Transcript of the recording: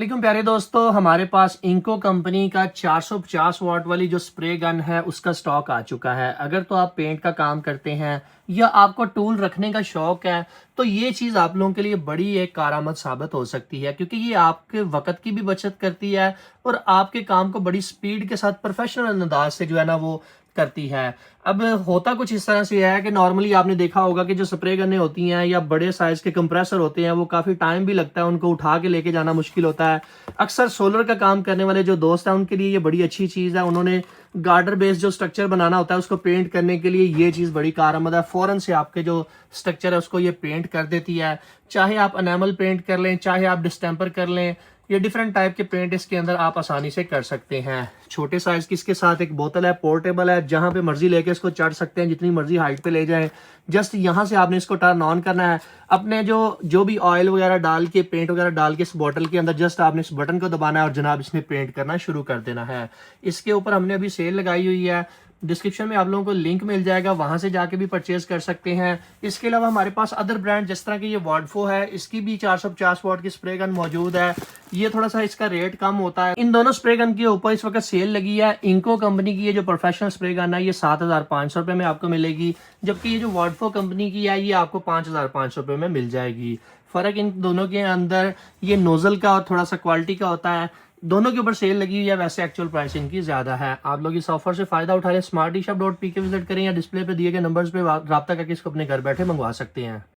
लेकिन प्यारे दोस्तों, हमारे पास इंको कंपनी का 450 वाट वाली जो स्प्रे गन है उसका स्टॉक आ चुका है। अगर तो आप पेंट का काम करते हैं या आपको टूल रखने का शौक है तो ये चीज़ आप लोगों के लिए बड़ी एक कारआमद साबित हो सकती है, क्योंकि ये आपके वक्त की भी बचत करती है और आपके काम को बड़ी स्पीड के साथ प्रोफेशनल अंदाज से जो है ना वो करती है। अब होता कुछ इस तरह से है कि नॉर्मली आपने देखा होगा कि जो स्प्रे गन्ने होती हैं या बड़े साइज के कंप्रेसर होते हैं वो काफ़ी टाइम भी लगता है, उनको उठा के लेके जाना मुश्किल होता है। अक्सर सोलर का काम करने वाले जो दोस्त हैं उनके लिए ये बड़ी अच्छी चीज़ है। उन्होंने गार्डर बेस्ड जो स्ट्रक्चर बनाना होता है उसको पेंट करने के लिए ये चीज़ बड़ी कारआमद है। फ़ौरन से आपके जो स्ट्रक्चर है उसको ये पेंट कर देती है। चाहे आप एनामल पेंट कर लें, चाहे आप डिस्टेंपर कर लें, ये डिफरेंट टाइप के पेंट इसके अंदर आप आसानी से कर सकते हैं। छोटे साइज की इसके साथ एक बोतल है, पोर्टेबल है, जहां पे मर्जी लेके इसको चढ़ सकते हैं, जितनी मर्जी हाइट पे ले जाएं। जस्ट यहां से आपने इसको टर्न ऑन करना है। अपने जो भी ऑयल वगैरह डाल के, पेंट वगैरह डाल के इस बोतल के अंदर जस्ट आपने इस बटन को दबाना है और जनाब इसने पेंट करना शुरू कर देना है। इसके ऊपर हमने अभी सेल लगाई हुई है, डिस्क्रिप्शन में आप लोगों को लिंक मिल जाएगा, वहां से जाके भी परचेज कर सकते हैं। इसके अलावा हमारे पास अदर ब्रांड जिस तरह की ये वार्डफो है, इसकी भी 450 वाट की स्प्रे गन मौजूद है। ये थोड़ा सा इसका रेट कम होता है। इन दोनों स्प्रे गन के ऊपर इस वक्त सेल लगी है। इंको कंपनी की ये जो प्रोफेशनल स्प्रे गन है ये 7,500 रुपये में आपको मिलेगी, जबकि ये जो वार्डफो कंपनी की है ये आपको 5,500 रुपये में मिल जाएगी। फर्क इन दोनों के अंदर ये नोजल का और थोड़ा सा क्वालिटी का होता है। दोनों के ऊपर सेल लगी हुई है, वैसे एक्चुअल प्राइस इनकी ज्यादा है। आप लोग इस ऑफर से फायदा उठा लें, smarteshop.pk विजिट करें या डिस्प्ले पे दिए गए नंबर्स पे राब्ता करके इसको अपने घर बैठे मंगवा सकते हैं।